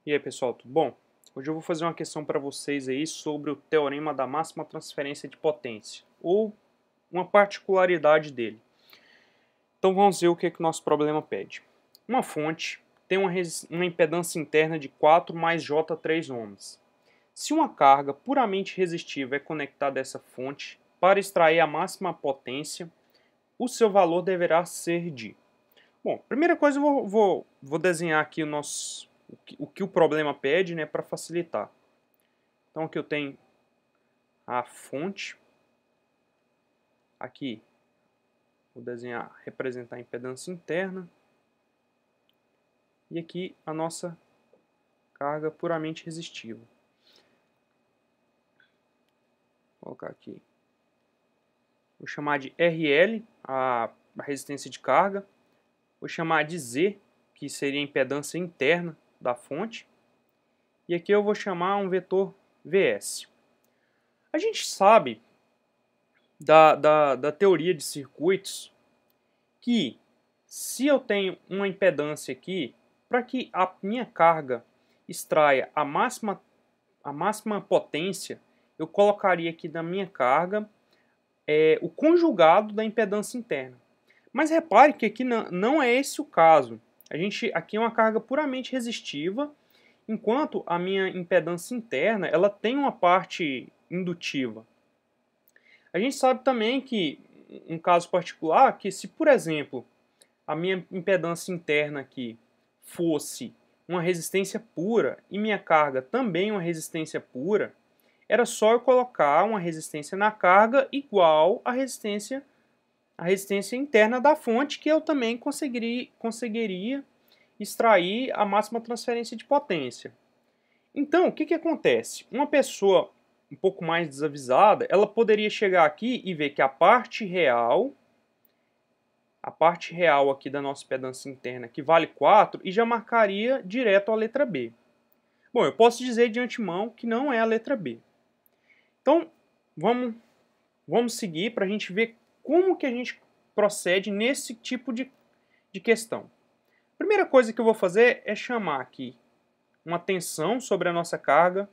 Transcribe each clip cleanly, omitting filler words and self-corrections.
E aí, pessoal, tudo bom? Hoje eu vou fazer uma questão para vocês aí sobre o teorema da máxima transferência de potência, ou uma particularidade dele. Então vamos ver o que o nosso problema pede. Uma fonte tem uma impedância interna de 4 mais J3 ohms. Se uma carga puramente resistiva é conectada a essa fonte, para extrair a máxima potência, o seu valor deverá ser de... Bom, primeira coisa eu vou desenhar aqui o que o problema pede, né, para facilitar. Então aqui eu tenho a fonte, aqui vou desenhar, representar a impedância interna, e aqui a nossa carga puramente resistiva. Vou colocar aqui, vou chamar de RL, a resistência de carga, vou chamar de Z, que seria a impedância interna da fonte, e aqui eu vou chamar um vetor VS. A gente sabe da teoria de circuitos que se eu tenho uma impedância aqui, para que a minha carga extraia a máxima potência, eu colocaria aqui na minha carga o conjugado da impedância interna. Mas repare que aqui não é esse o caso. Aqui é uma carga puramente resistiva, enquanto a minha impedância interna ela tem uma parte indutiva. A gente sabe também que, um caso particular, que se, por exemplo, a minha impedância interna aqui fosse uma resistência pura e minha carga também uma resistência pura, era só eu colocar uma resistência na carga igual à resistência interna da fonte, que eu também conseguiria extrair a máxima transferência de potência. Então, o que acontece? Uma pessoa um pouco mais desavisada, ela poderia chegar aqui e ver que a parte real aqui da nossa impedância interna, que vale 4, e já marcaria direto a letra B. Bom, eu posso dizer de antemão que não é a letra B. Então, vamos seguir para a gente ver como que a gente procede nesse tipo de questão. A primeira coisa que eu vou fazer é chamar aqui uma tensão sobre a nossa carga,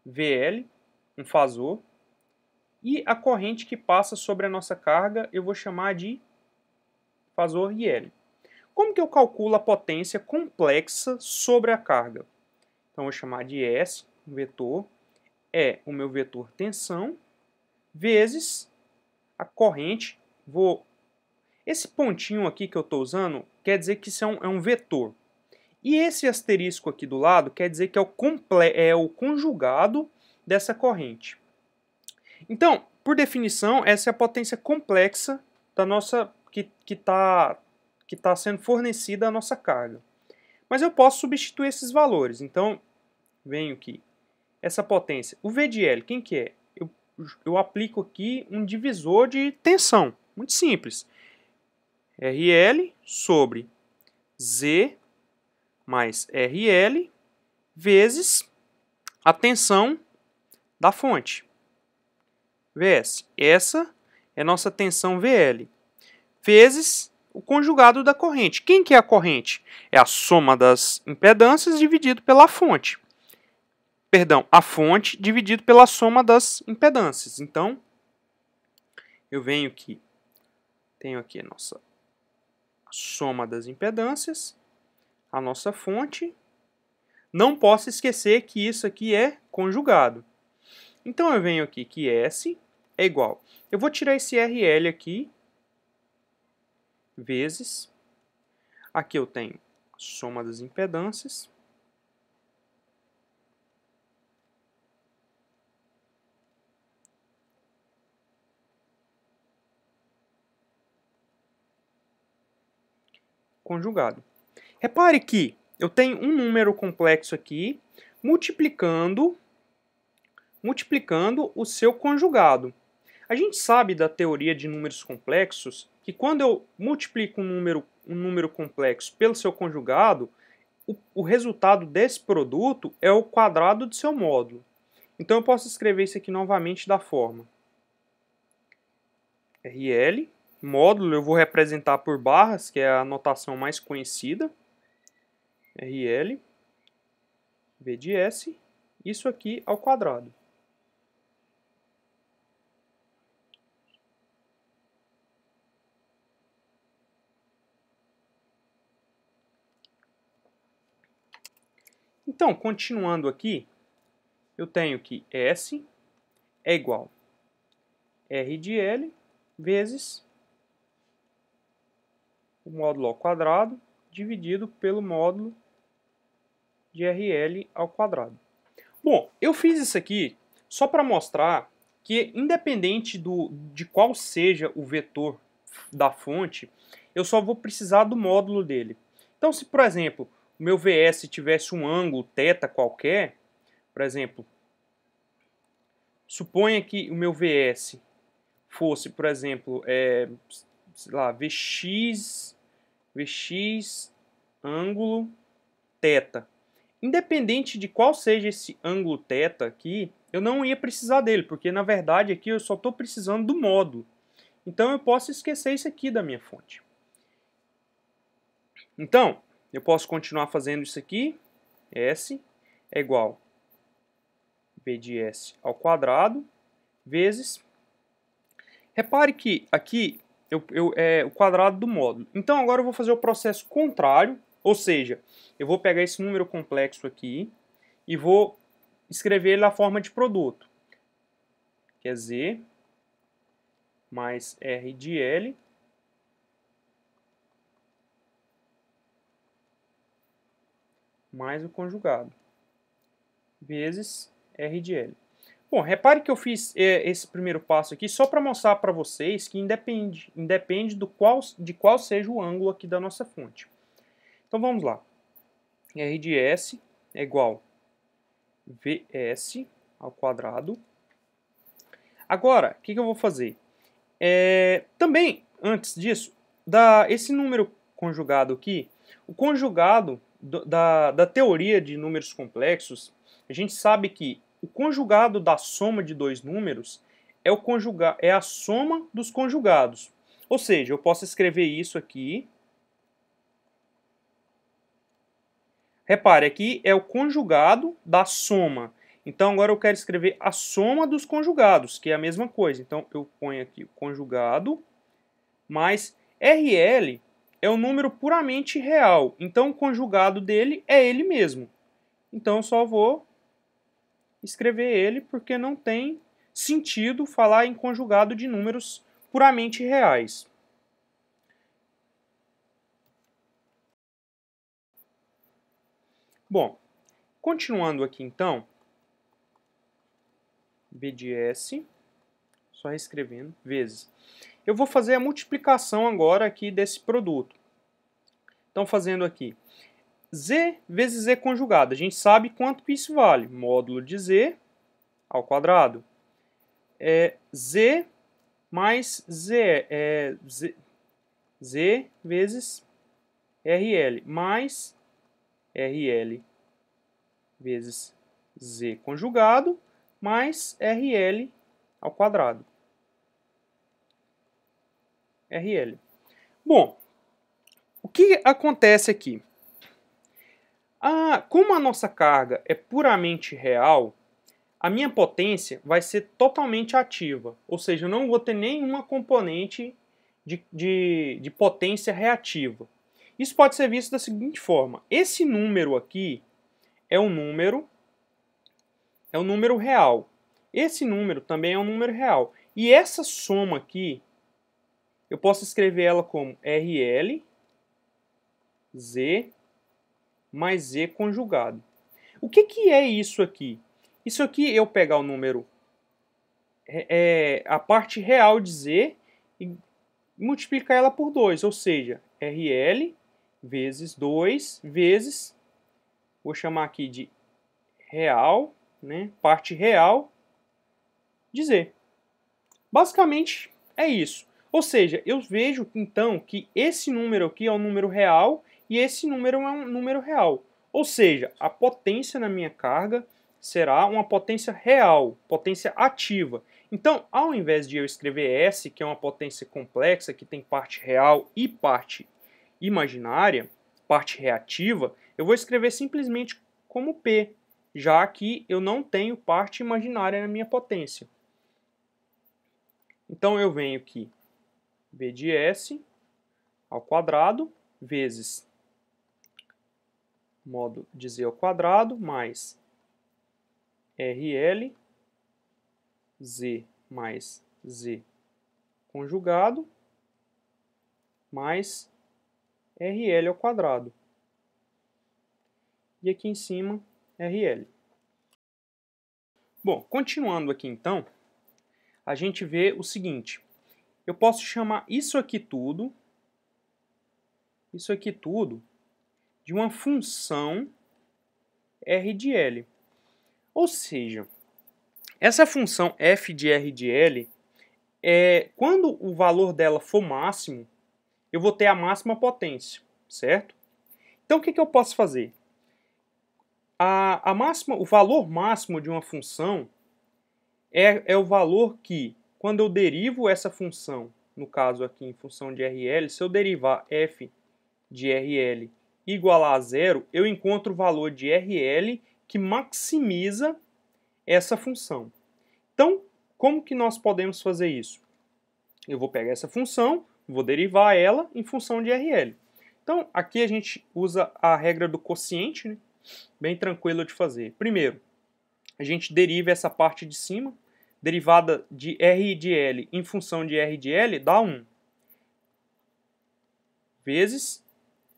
VL, um fasor, e a corrente que passa sobre a nossa carga eu vou chamar de fasor IL. Como que eu calculo a potência complexa sobre a carga? Então, eu vou chamar de S, um vetor, é o meu vetor tensão, vezes a corrente. Esse pontinho aqui que eu estou usando quer dizer que isso é um vetor. E esse asterisco aqui do lado quer dizer que é o conjugado dessa corrente. Então, por definição, essa é a potência complexa da nossa que está sendo fornecida à nossa carga. Mas eu posso substituir esses valores. Então, venho aqui. Essa potência, o V de L, quem que é? Eu aplico aqui um divisor de tensão. Muito simples. RL sobre Z mais RL vezes a tensão da fonte. VS. Essa é a nossa tensão VL. Vezes o conjugado da corrente. Quem que é a corrente? É a soma das impedâncias dividido pela fonte. Perdão, a fonte dividido pela soma das impedâncias. Então, eu venho aqui, tenho aqui a nossa soma das impedâncias, a nossa fonte. Não posso esquecer que isso aqui é conjugado. Então, eu venho aqui que S é igual. Eu vou tirar esse RL aqui, vezes. Aqui eu tenho a soma das impedâncias. Conjugado. Repare que eu tenho um número complexo aqui multiplicando o seu conjugado. A gente sabe da teoria de números complexos que quando eu multiplico um número complexo pelo seu conjugado, o resultado desse produto é o quadrado do seu módulo. Então eu posso escrever isso aqui novamente da forma RL, módulo eu vou representar por barras, que é a notação mais conhecida, RL, V de S, isso aqui ao quadrado. Então, continuando aqui, eu tenho que S é igual a R de L vezes o módulo ao quadrado dividido pelo módulo de RL ao quadrado. Bom, eu fiz isso aqui só para mostrar que, independente de qual seja o vetor da fonte, eu só vou precisar do módulo dele. Então, se, por exemplo, o meu VS tivesse um ângulo θ qualquer, por exemplo, suponha que o meu VS fosse, por exemplo, sei lá, Vx ângulo θ. Independente de qual seja esse ângulo θ aqui, eu não ia precisar dele, porque na verdade aqui eu só estou precisando do módulo. Então eu posso esquecer isso aqui da minha fonte. Então, eu posso continuar fazendo isso aqui. S é igual a V de S ao quadrado vezes... Repare que aqui é o quadrado do módulo. Então agora eu vou fazer o processo contrário, ou seja, eu vou pegar esse número complexo aqui e vou escrever ele na forma de produto, que é Z mais R de L mais o conjugado, vezes R de L. Bom, repare que eu fiz esse primeiro passo aqui só para mostrar para vocês que independe de qual seja o ângulo aqui da nossa fonte. Então vamos lá. R de S é igual a Vs ao quadrado. Agora, o que eu vou fazer? Também, antes disso, esse número conjugado aqui, o conjugado da teoria de números complexos, a gente sabe que o conjugado da soma de dois números é a soma dos conjugados. Ou seja, eu posso escrever isso aqui. Repare, aqui é o conjugado da soma. Então agora eu quero escrever a soma dos conjugados, que é a mesma coisa. Então eu ponho aqui o conjugado mais RL é um número puramente real. Então o conjugado dele é ele mesmo. Então eu só vou escrever ele porque não tem sentido falar em conjugado de números puramente reais. Bom, continuando aqui então, B de S, só reescrevendo, vezes. Eu vou fazer a multiplicação agora aqui desse produto. Então fazendo aqui, Z vezes Z conjugado. A gente sabe quanto que isso vale. Módulo de Z ao quadrado. Z mais Z vezes RL mais RL vezes Z conjugado mais RL ao quadrado. RL. Bom, o que acontece aqui? Como a nossa carga é puramente real, a minha potência vai ser totalmente ativa. Ou seja, eu não vou ter nenhuma componente de potência reativa. Isso pode ser visto da seguinte forma. Esse número aqui é um número real. Esse número também é um número real. E essa soma aqui, eu posso escrever ela como RL, Z, mais Z conjugado. O que é isso aqui? Isso aqui é eu pegar o número, a parte real de Z, e multiplicar ela por 2, ou seja, RL vezes 2 vezes, vou chamar aqui de real, né, parte real de Z. Basicamente é isso. Ou seja, eu vejo então que esse número aqui é um número real e esse número é um número real. Ou seja, a potência na minha carga será uma potência real, potência ativa. Então, ao invés de eu escrever S, que é uma potência complexa, que tem parte real e parte imaginária, parte reativa, eu vou escrever simplesmente como P, já que eu não tenho parte imaginária na minha potência. Então eu venho aqui, V de S ao quadrado vezes módulo de Z ao quadrado mais RL, Z mais Z conjugado, mais RL ao quadrado. E aqui em cima, RL. Bom, continuando aqui então, a gente vê o seguinte. Eu posso chamar isso aqui tudo de uma função R de L. Ou seja, essa função f de R de L, quando o valor dela for máximo, eu vou ter a máxima potência, certo? Então o que eu posso fazer? O valor máximo de uma função é o valor que, quando eu derivo essa função, no caso aqui em função de RL, se eu derivar f de RL igual a zero, eu encontro o valor de RL que maximiza essa função. Então, como que nós podemos fazer isso? Eu vou pegar essa função, vou derivar ela em função de RL. Então, aqui a gente usa a regra do quociente, né? Bem tranquilo de fazer. Primeiro, a gente deriva essa parte de cima, derivada de R de L em função de R de L dá 1. Vezes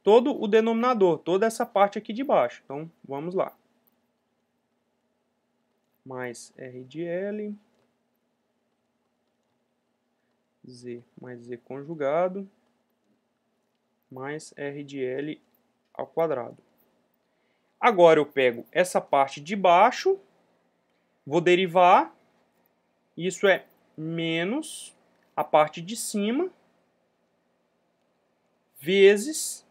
todo o denominador, toda essa parte aqui de baixo. Então, vamos lá. Mais R de L, Z mais Z conjugado, mais R de L ao quadrado. Agora eu pego essa parte de baixo, vou derivar, isso é menos a parte de cima, vezes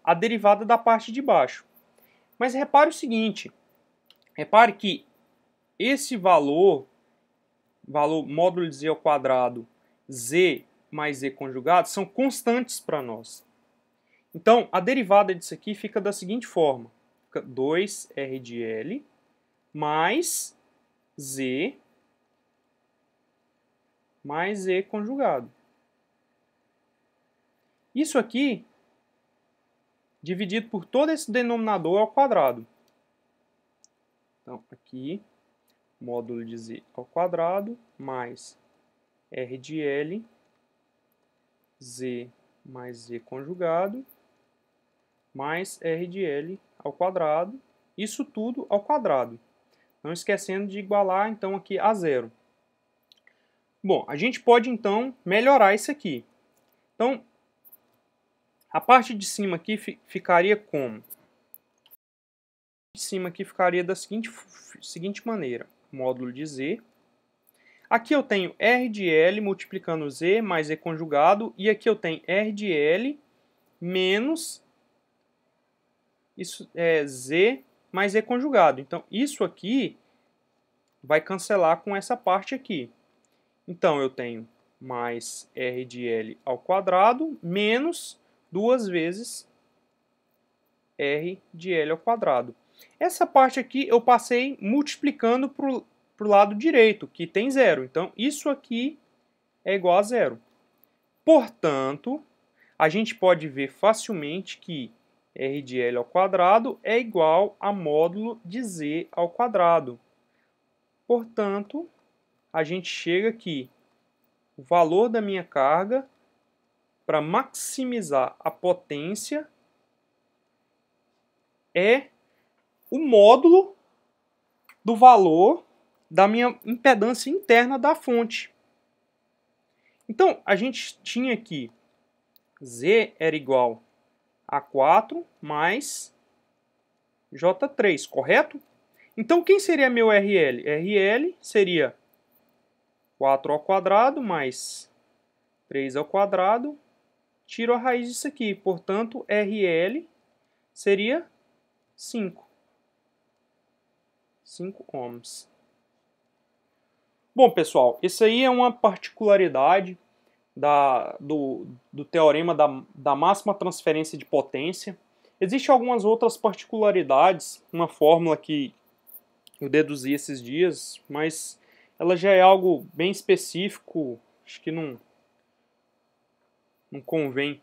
a derivada da parte de baixo. Mas repare o seguinte, repare que esse valor módulo de Z ao quadrado, Z mais Z conjugado, são constantes para nós. Então, a derivada disso aqui fica da seguinte forma. Fica 2R de L mais Z mais Z conjugado. Isso aqui, dividido por todo esse denominador ao quadrado. Então, aqui, módulo de Z ao quadrado mais R de L, Z mais Z conjugado, mais R de L ao quadrado, isso tudo ao quadrado. Não esquecendo de igualar, então, aqui a zero. Bom, a gente pode, então, melhorar isso aqui. Então, a parte de cima aqui ficaria como? A parte de cima aqui ficaria da seguinte maneira. Módulo de Z. Aqui eu tenho R de L multiplicando Z mais Z conjugado. E aqui eu tenho R de L menos isso é Z mais Z conjugado. Então, isso aqui vai cancelar com essa parte aqui. Então, eu tenho mais R de L ao quadrado menos 2 vezes R de L ao quadrado. Essa parte aqui eu passei multiplicando para o lado direito, que tem zero. Então, isso aqui é igual a zero. Portanto, a gente pode ver facilmente que R de L ao quadrado é igual a módulo de Z ao quadrado. Portanto, a gente chega aqui, o valor da minha carga, para maximizar a potência, é o módulo do valor da minha impedância interna da fonte. Então, a gente tinha aqui Z era igual a 4 mais J3, correto? Então, quem seria meu RL? RL seria 4 ao quadrado mais 3 ao quadrado, tiro a raiz disso aqui. Portanto, RL seria 5 ohms. Bom, pessoal, isso aí é uma particularidade do teorema da máxima transferência de potência. Existem algumas outras particularidades, uma fórmula que eu deduzi esses dias, mas ela já é algo bem específico, acho que não convém,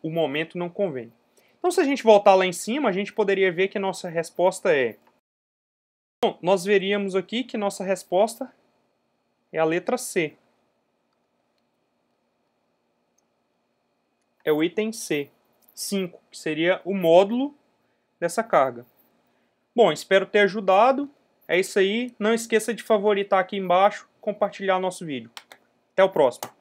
o momento não convém. Então, se a gente voltar lá em cima, a gente poderia ver que nossa resposta é... Bom, nós veríamos aqui que nossa resposta é a letra C. É o item C, 5, que seria o módulo dessa carga. Bom, espero ter ajudado. É isso aí. Não esqueça de favoritar aqui embaixo, compartilhar nosso vídeo. Até o próximo.